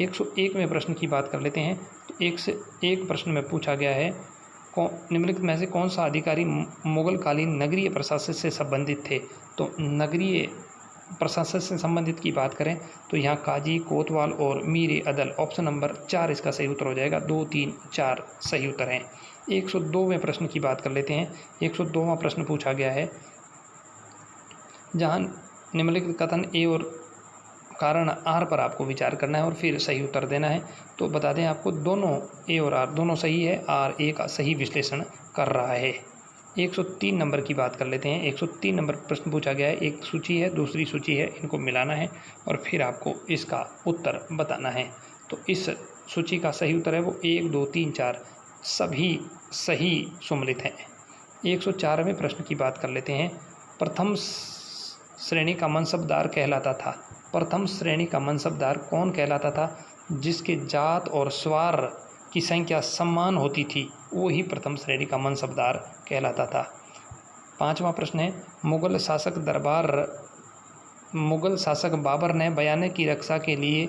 101वें प्रश्न की बात कर लेते हैं। तो 1 से 1 प्रश्न में पूछा गया है, निम्नलिखित में से कौन सा अधिकारी मुगलकालीन नगरीय प्रशासन से संबंधित थे? तो नगरीय प्रशासन से संबंधित की बात करें तो यहाँ काजी, कोतवाल और मीर अदल, ऑप्शन नंबर 4 इसका सही उत्तर हो जाएगा। 2, 3, 4 सही उत्तर हैं। 102वें प्रश्न की बात कर लेते हैं। 102वां प्रश्न पूछा गया है, जहाँ निम्नलिखित कथन ए और कारण आर पर आपको विचार करना है और फिर सही उत्तर देना है। तो बता दें आपको, दोनों ए और आर दोनों सही है, आर ए का सही विश्लेषण कर रहा है। 103 नंबर की बात कर लेते हैं। 103 नंबर प्रश्न पूछा गया है, एक सूची है, दूसरी सूची है, इनको मिलाना है और फिर आपको इसका उत्तर बताना है। तो इस सूची का सही उत्तर है वो 1, 2, 3, 4 सभी सही सम्मिलित हैं। 104वें प्रश्न की बात कर लेते हैं। प्रथम श्रेणी का मनसबदार कहलाता था, प्रथम श्रेणी का मनसबदार कौन कहलाता था? जिसके जात और स्वार की संख्या समान होती थी, वो ही प्रथम श्रेणी का मनसबदार कहलाता था। 5वां प्रश्न है, मुगल शासक बाबर ने बयाने की रक्षा के लिए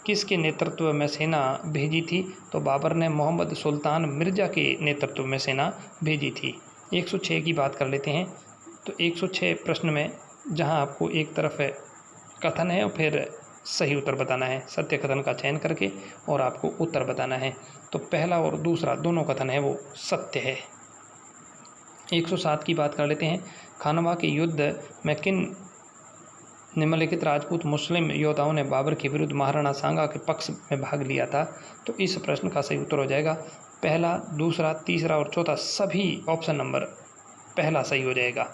किसके नेतृत्व में सेना भेजी थी? तो बाबर ने मोहम्मद सुल्तान मिर्ज़ा के नेतृत्व में सेना भेजी थी। 106 की बात कर लेते हैं। तो 106 प्रश्न में जहां आपको एक तरफ कथन है और फिर सही उत्तर बताना है, सत्य कथन का चयन करके और आपको उत्तर बताना है। तो पहला और दूसरा दोनों कथन है वो सत्य है। 107 की बात कर लेते हैं। खानवा के युद्ध में किन निम्नलिखित राजपूत मुस्लिम योद्धाओं ने बाबर के विरुद्ध महाराणा सांगा के पक्ष में भाग लिया था? तो इस प्रश्न का सही उत्तर हो जाएगा पहला, दूसरा, तीसरा और चौथा, सभी ऑप्शन नंबर पहला सही हो जाएगा।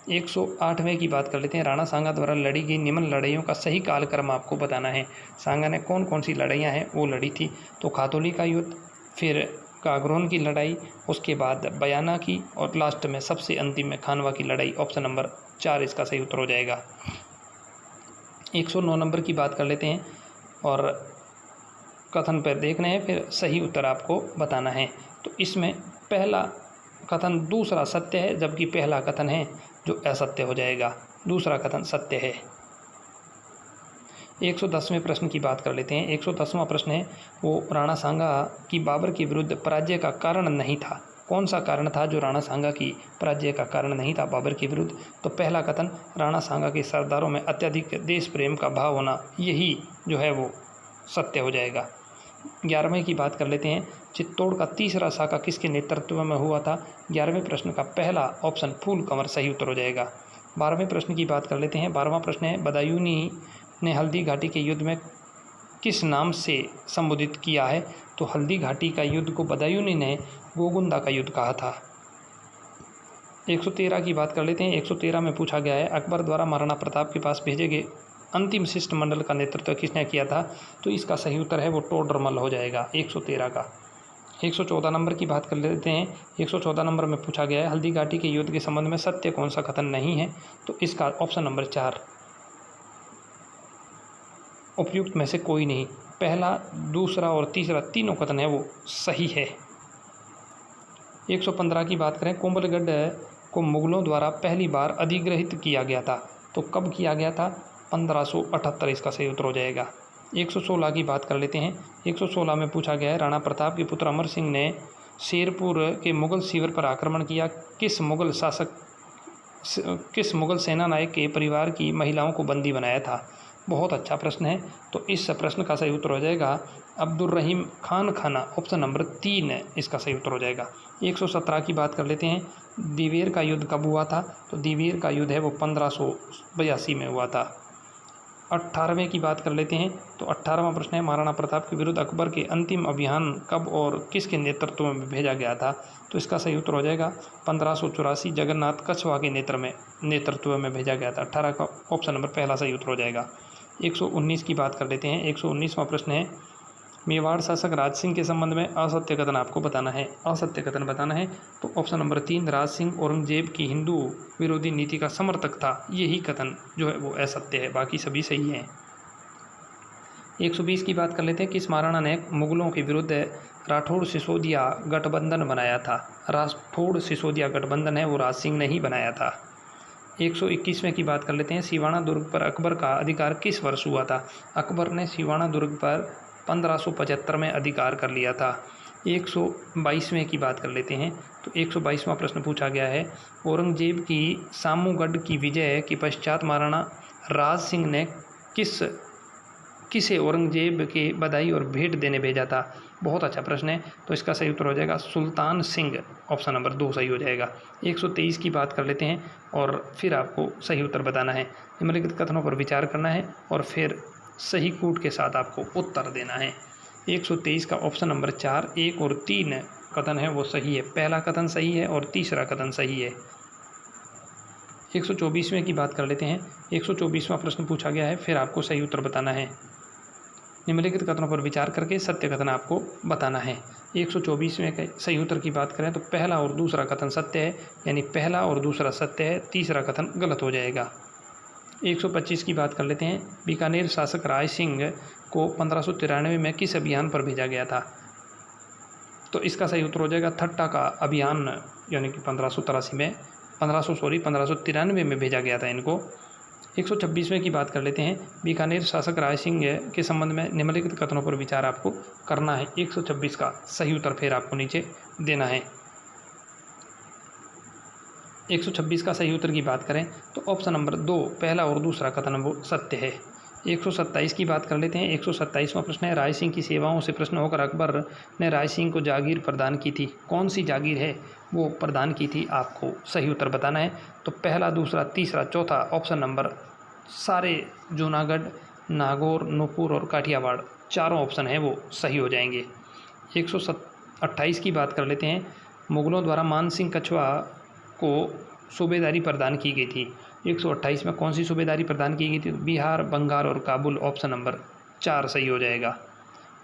108वें की बात कर लेते हैं। राणा सांगा द्वारा लड़ी गई निम्न लड़ाइयों का सही कालक्रम आपको बताना है। सांगा ने कौन कौन सी लड़ाइयाँ हैं वो लड़ी थी? तो खातौली का युद्ध, फिर कागरोन की लड़ाई, उसके बाद बयाना की और लास्ट में सबसे अंतिम में खानवा की लड़ाई। ऑप्शन नंबर 4 इसका सही उत्तर हो जाएगा। 109 नंबर की बात कर लेते हैं और कथन पर देखना है, फिर सही उत्तर आपको बताना है। तो इसमें पहला कथन दूसरा सत्य है, जबकि पहला कथन है जो असत्य हो जाएगा। दूसरा कथन सत्य है। 110वें प्रश्न की बात कर लेते हैं। 110वां प्रश्न है वो राणा सांगा की बाबर के विरुद्ध पराजय का कारण नहीं था। कौन सा कारण था जो राणा सांगा की पराजय का कारण नहीं था बाबर के विरुद्ध? तो पहला कथन, राणा सांगा के सरदारों में अत्यधिक देश प्रेम का भाव होना, यही जो है वो सत्य हो जाएगा। 11वें की बात कर लेते हैं। चित्तौड़ का तीसरा साका किसके नेतृत्व में हुआ था? 11वें प्रश्न का पहला ऑप्शन फूल कंवर सही उत्तर हो जाएगा। 12वें प्रश्न की बात कर लेते हैं। 12वां प्रश्न है बदायूनी ने हल्दी घाटी के युद्ध में किस नाम से संबोधित किया है? तो हल्दी घाटी का युद्ध को बदायूनी ने गोगुंदा का युद्ध कहा था। 113 की बात कर लेते हैं। 113 में पूछा गया है अकबर द्वारा महाराणा प्रताप के पास भेजे गए अंतिम शिष्टमंडल का नेतृत्व किसने किया था? तो इसका सही उत्तर है वो टोडरमल हो जाएगा 113 का। 114 नंबर की बात कर लेते हैं। 114 नंबर में पूछा गया है हल्दी घाटी के युद्ध के संबंध में सत्य कौन सा कथन नहीं है? तो इसका ऑप्शन नंबर 4, उपयुक्त में से कोई नहीं। पहला, दूसरा और तीसरा तीनों कथन है वो सही है। 115 की बात करें। कुंभलगढ़ को मुगलों द्वारा पहली बार अधिग्रहित किया गया था, तो कब किया गया था? 1578 इसका सही उत्तर हो जाएगा। 116 की बात कर लेते हैं। 116 में पूछा गया है राणा प्रताप के पुत्र अमर सिंह ने शेरपुर के मुगल शिविर पर आक्रमण किया, किस मुगल सेना नायक के परिवार की महिलाओं को बंदी बनाया था? बहुत अच्छा प्रश्न है। तो इस प्रश्न का सही उत्तर हो जाएगा अब्दुर्रहीम खान खाना। ऑप्शन नंबर 3 इसका सही उत्तर हो जाएगा। 117 की बात कर लेते हैं। दिवेर का युद्ध कब हुआ था? तो दिवेर का युद्ध है वो 1582 में हुआ था। 18वें की बात कर लेते हैं। तो 18वां प्रश्न है महाराणा प्रताप के विरुद्ध अकबर के अंतिम अभियान कब और किसके नेतृत्व में भेजा गया था? तो इसका सही उत्तर हो जाएगा 1584 जगन्नाथ कछवा के नेतृत्व में भेजा गया था। 18 का ऑप्शन नंबर पहला सही उत्तर हो जाएगा। 119 की बात कर लेते हैं। 119वां प्रश्न है मेवाड़ शासक राज सिंह के संबंध में असत्य कथन आपको बताना है। असत्य कथन बताना है तो ऑप्शन नंबर 3, राज सिंह औरंगजेब की हिंदू विरोधी नीति का समर्थक था, यही कथन जो है वो असत्य है, बाकी सभी सही हैं। 120 की बात कर लेते हैं। किस महाराणा ने मुगलों के विरुद्ध राठौड़ सिसोदिया गठबंधन बनाया था? राठौड़ सिसोदिया गठबंधन है वो राज सिंह ने ही बनाया था। 121वें की बात कर लेते हैं। सिवाना दुर्ग पर अकबर का अधिकार किस वर्ष हुआ था? अकबर ने सिवाना दुर्ग पर 1575 में अधिकार कर लिया था। 122वें की बात कर लेते हैं। तो 122वां प्रश्न पूछा गया है औरंगजेब की सामूगढ़ की विजय के पश्चात महाराणा राज सिंह ने किसे औरंगजेब के बधाई और भेंट देने भेजा था? बहुत अच्छा प्रश्न है। तो इसका सही उत्तर हो जाएगा सुल्तान सिंह। ऑप्शन नंबर 2 सही हो जाएगा। 123 की बात कर लेते हैं और फिर आपको सही उत्तर बताना है। निम्नलिखित कथनों पर विचार करना है और फिर सही कूट के साथ आपको उत्तर देना है। 123 का ऑप्शन नंबर 4, 1 और 3 कथन है वो सही है। पहला कथन सही है और तीसरा कथन सही है। 124वें की बात कर लेते हैं। 124वां प्रश्न पूछा गया है, फिर आपको सही उत्तर बताना है। निम्नलिखित कथनों पर विचार करके सत्य कथन आपको बताना है। 124वें के सही उत्तर की बात करें तो पहला और दूसरा कथन सत्य है, यानी पहला और दूसरा सत्य है, तीसरा कथन गलत हो जाएगा। 125 की बात कर लेते हैं। बीकानेर शासक राय सिंह को 1593 में किस अभियान पर भेजा गया था? तो इसका सही उत्तर हो जाएगा ठट्टा का अभियान, यानी कि 1593 में भेजा गया था इनको। 126वें की बात कर लेते हैं। बीकानेर शासक राय सिंह के संबंध में निम्नलिखित कथनों पर विचार आपको करना है। 126 का सही उत्तर फिर आपको नीचे देना है। 126 का सही उत्तर की बात करें तो ऑप्शन नंबर 2, पहला और दूसरा कथन वो सत्य है। 127 की बात कर लेते हैं। 127वां प्रश्न है, राय सिंह की सेवाओं से प्रश्न होकर अकबर ने राय सिंह को जागीर प्रदान की थी। कौन सी जागीर है वो प्रदान की थी, आपको सही उत्तर बताना है। तो पहला, दूसरा, तीसरा, चौथा ऑप्शन नंबर सारे जूनागढ़, नागौर, नूपुर और काठियावाड़, चारों ऑप्शन हैं वो सही हो जाएंगे। 128 की बात कर लेते हैं, मुगलों द्वारा मान सिंह कछवा को सूबेदारी प्रदान की गई थी। 128 में कौन सी सूबेदारी प्रदान की गई थी? बिहार, बंगाल और काबुल, ऑप्शन नंबर 4 सही हो जाएगा।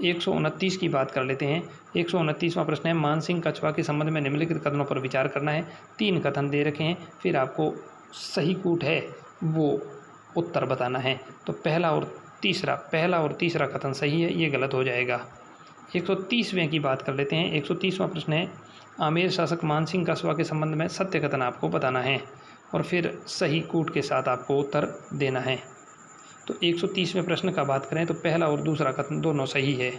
129 की बात कर लेते हैं। 129वां प्रश्न है, मान सिंह कछवा के संबंध में निम्नलिखित कथनों पर विचार करना है। 3 कथन दे रखे हैं, फिर आपको सही कूट है वो उत्तर बताना है। तो पहला और तीसरा कथन सही है, ये गलत हो जाएगा। 130वें की बात कर लेते हैं। 130वां प्रश्न है, आमेर शासक मान सिंह कछवा के संबंध में सत्य कथन आपको बताना है और फिर सही कूट के साथ आपको उत्तर देना है। तो 130वें प्रश्न का बात करें तो पहला और दूसरा कथन दोनों सही है।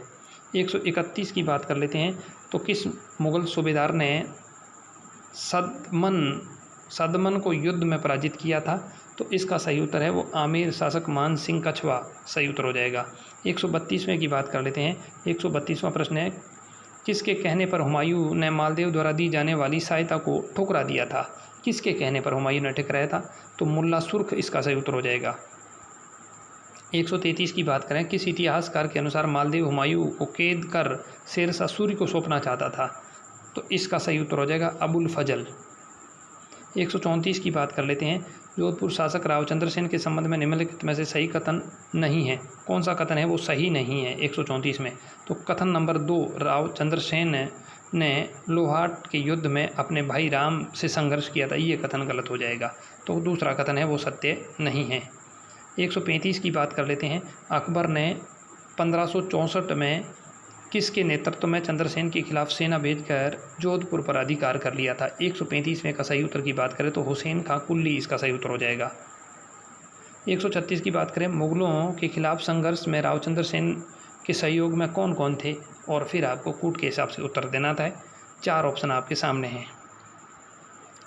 131 की बात कर लेते हैं। तो किस मुगल सूबेदार ने सदमन को युद्ध में पराजित किया था? तो इसका सही उत्तर है वो आमेर शासक मान सिंह कछवा, सही उत्तर हो जाएगा। 132वें की बात कर लेते हैं। 132वां प्रश्न है, किसके कहने पर हुमायूं ने मालदेव द्वारा दी जाने वाली सहायता को ठुकरा दिया था? किसके कहने पर हुमायूं ने ठुकराया था? तो मुल्ला सुर्ख इसका सही उत्तर हो जाएगा। 133 की बात करें, किस इतिहासकार के अनुसार मालदेव हुमायूं को कैद कर शेरशाह सूरी को सौंपना चाहता था? तो इसका सही उत्तर हो जाएगा अबुल फजल। 134 की बात कर लेते हैं। जोधपुर शासक रावचंद्र सेन के संबंध में निम्नलिखित में से सही कथन नहीं है। कौन सा कथन है वो सही नहीं है 134 में? तो कथन नंबर 2, रावचंद्र सेन ने लोहाट के युद्ध में अपने भाई राम से संघर्ष किया था, ये कथन गलत हो जाएगा। तो दूसरा कथन है वो सत्य नहीं है। 135 की बात कर लेते हैं। अकबर ने 1564 में किसके नेतृत्व में चंद्रसेन के खिलाफ सेना भेजकर जोधपुर पर अधिकार कर लिया था? 135वें का सही उत्तर की बात करें तो हुसैन खां कुल्ली इसका सही उत्तर हो जाएगा। 136 की बात करें, मुगलों के खिलाफ संघर्ष में रावचंद्र सेन के सहयोग में कौन कौन थे? और फिर आपको कूट के हिसाब से उत्तर देना था। 4 ऑप्शन आपके सामने हैं।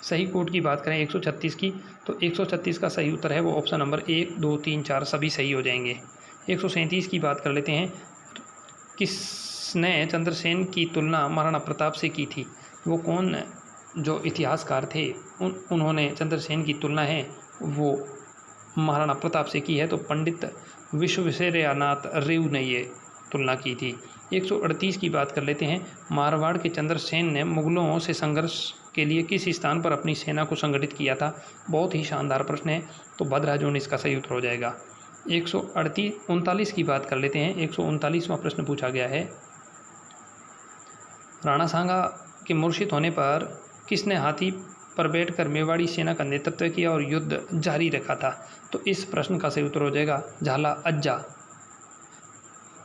सही कूट की बात करें 136 की, तो 136 का सही उत्तर है वो ऑप्शन नंबर 1, 2, 3, 4 सभी सही हो जाएंगे। 137 की बात कर लेते हैं। किसने चंद्रसेन की तुलना महाराणा प्रताप से की थी? वो कौन जो इतिहासकार थे उन्होंने चंद्रसेन की तुलना है वो महाराणा प्रताप से की है? तो पंडित विश्वेश्वरैयानाथ रेव ने ये तुलना की थी। 138 की बात कर लेते हैं। मारवाड़ के चंद्रसेन ने मुगलों से संघर्ष के लिए किस स्थान पर अपनी सेना को संगठित किया था? बहुत ही शानदार प्रश्न है, तो भद्राजोन इसका सही उत्तर हो जाएगा। 139 की बात कर लेते हैं। 139वां प्रश्न पूछा गया है, राणा सांगा के मूर्छित होने पर किसने हाथी पर बैठकर मेवाड़ी सेना का नेतृत्व किया और युद्ध जारी रखा था? तो इस प्रश्न का सही उत्तर हो जाएगा झाला अज्जा।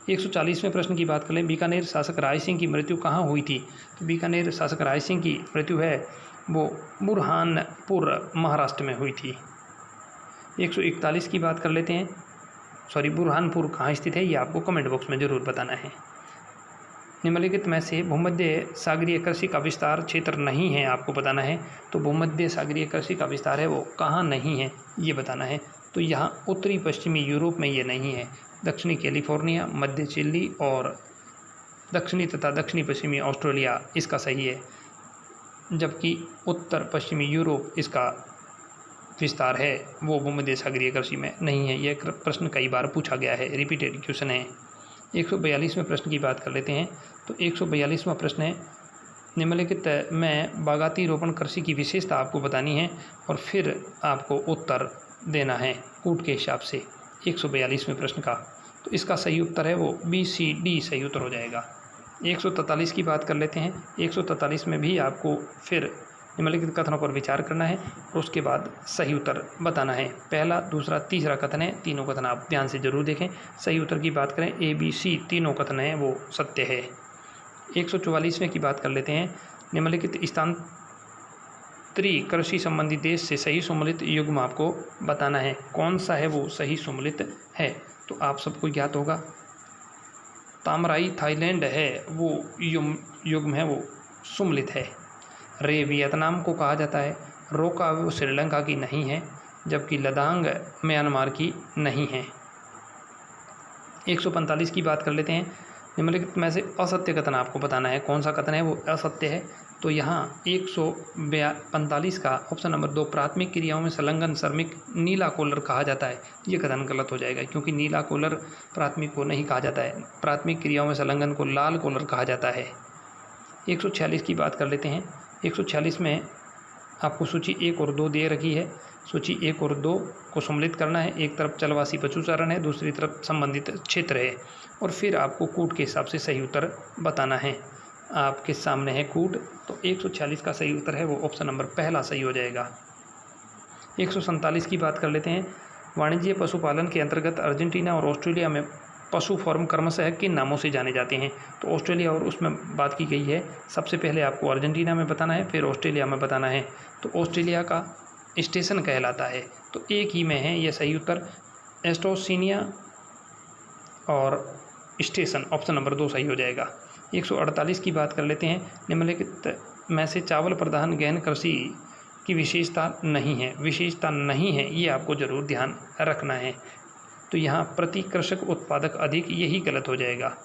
140वें प्रश्न की बात करें, बीकानेर शासक राय सिंह की मृत्यु कहाँ हुई थी? तो बीकानेर शासक राय सिंह की मृत्यु है वो बुरहानपुर महाराष्ट्र में हुई थी। 141 की बात कर लेते हैं। बुरहानपुर कहाँ स्थित है ये आपको कमेंट बॉक्स में ज़रूर बताना है। निम्नलिखित में से भूमध्य सागरीय कृषि का विस्तार क्षेत्र नहीं है, आपको बताना है। तो भूमध्य सागरीय कृषि का विस्तार है वो कहाँ नहीं है ये बताना है। तो यहाँ उत्तरी पश्चिमी यूरोप में ये नहीं है। दक्षिणी कैलिफोर्निया, मध्य चिली और दक्षिणी तथा दक्षिणी पश्चिमी ऑस्ट्रेलिया इसका सही है, जबकि उत्तर पश्चिमी यूरोप इसका विस्तार है वो भूमध्य सागरीय कृषि में नहीं है। यह प्रश्न कई बार पूछा गया है, रिपीटेड क्वेश्चन है। 142वें प्रश्न की बात कर लेते हैं। तो 142वां प्रश्न है, निम्नलिखित में बागाती रोपण कृषि की विशेषता आपको बतानी है और फिर आपको उत्तर देना है कूट के हिसाब से 142वें प्रश्न का। तो इसका सही उत्तर है वो BCD सही उत्तर हो जाएगा। 143 की बात कर लेते हैं। 143 में भी आपको फिर निम्नलिखित कथनों पर विचार करना है और उसके बाद सही उत्तर बताना है। पहला, दूसरा, तीसरा कथन है, तीनों कथन आप ध्यान से जरूर देखें। सही उत्तर की बात करें ABC तीनों कथन हैं वो सत्य है। 144वें की बात कर लेते हैं। निम्नलिखित स्थानांतरी कृषि संबंधी देश से सही सम्मिलित युग्म आपको बताना है। कौन सा है वो सही सम्मिलित है? तो आप सबको ज्ञात होगा तामराई थाईलैंड है वो युग्म है वो सम्मिलित है। रे वियतनाम को कहा जाता है। रोका वो श्रीलंका की नहीं है, जबकि लदांग म्यांमार की नहीं है। 145 की बात कर लेते हैं। निम्नलिखित में से असत्य कथन आपको बताना है, कौन सा कथन है वो असत्य है। तो यहाँ 145 का ऑप्शन नंबर 2, प्राथमिक क्रियाओं में संलग्न श्रमिक नीला कॉलर कहा जाता है, ये कथन गलत हो जाएगा, क्योंकि नीला कॉलर प्राथमिक को नहीं कहा जाता है। प्राथमिक क्रियाओं में संलग्न को लाल कॉलर कहा जाता है। 146 की बात कर लेते हैं। 146 में आपको सूची 1 और 2 दे रखी है। सूची 1 और 2 को सम्मिलित करना है। एक तरफ चलवासी पशुचारण है, दूसरी तरफ संबंधित क्षेत्र है, और फिर आपको कूट के हिसाब से सही उत्तर बताना है। आपके सामने है कूट, तो 146 का सही उत्तर है वो ऑप्शन नंबर पहला सही हो जाएगा। 147 की बात कर लेते हैं। वाणिज्य पशुपालन के अंतर्गत अर्जेंटीना और ऑस्ट्रेलिया में पशु फॉर्म क्रमशः किन नामों से जाने जाते हैं। तो ऑस्ट्रेलिया और उसमें बात की गई है, सबसे पहले आपको अर्जेंटीना में बताना है, फिर ऑस्ट्रेलिया में बताना है। तो ऑस्ट्रेलिया का स्टेशन कहलाता है, तो एक ही में है यह सही उत्तर, एस्टोसिनिया और स्टेशन, ऑप्शन नंबर 2 सही हो जाएगा। 148 की बात कर लेते हैं। निम्नलिखित में से चावल प्रधान गहन कृषि की विशेषता नहीं है, विशेषता नहीं है ये आपको ज़रूर ध्यान रखना है। तो यहाँ प्रति कृषक उत्पादक अधिक, यही गलत हो जाएगा।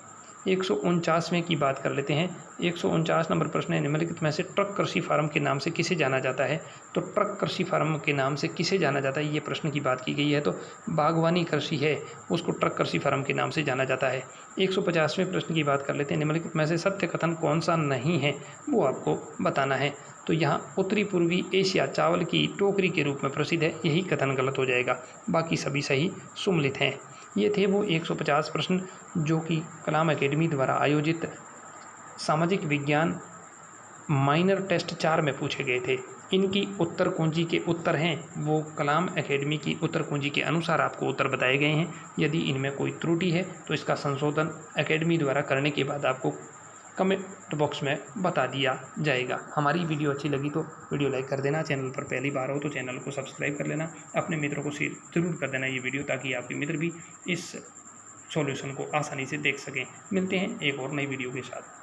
149वें की बात कर लेते हैं। 149 नंबर प्रश्न है, निम्नलिखित में से ट्रक कृषि फार्म के नाम से किसे जाना जाता है। तो ट्रक कृषि फार्म के नाम से किसे जाना जाता है, ये प्रश्न की बात की गई है। तो बागवानी कृषि है, उसको ट्रक कृषि फार्म के नाम से जाना जाता है। 150वें प्रश्न की बात कर लेते हैं। निम्नलिखित में से सत्य कथन कौन सा नहीं है, वो आपको बताना है। तो यहाँ उत्तरी पूर्वी एशिया चावल की टोकरी के रूप में प्रसिद्ध है, यही कथन गलत हो जाएगा, बाकी सभी सही सम्मिलित हैं। ये थे वो 150 प्रश्न जो कि कलाम एकेडमी द्वारा आयोजित सामाजिक विज्ञान माइनर टेस्ट 4 में पूछे गए थे। इनकी उत्तर कुंजी के उत्तर हैं वो कलाम एकेडमी की उत्तर कुंजी के अनुसार आपको उत्तर बताए गए हैं। यदि इनमें कोई त्रुटि है तो इसका संशोधन एकेडमी द्वारा करने के बाद आपको कमेंट बॉक्स में बता दिया जाएगा। हमारी वीडियो अच्छी लगी तो वीडियो लाइक कर देना, चैनल पर पहली बार हो तो चैनल को सब्सक्राइब कर लेना, अपने मित्रों को शेयर जरूर कर देना ये वीडियो, ताकि आपके मित्र भी इस सॉल्यूशन को आसानी से देख सकें। मिलते हैं एक और नई वीडियो के साथ।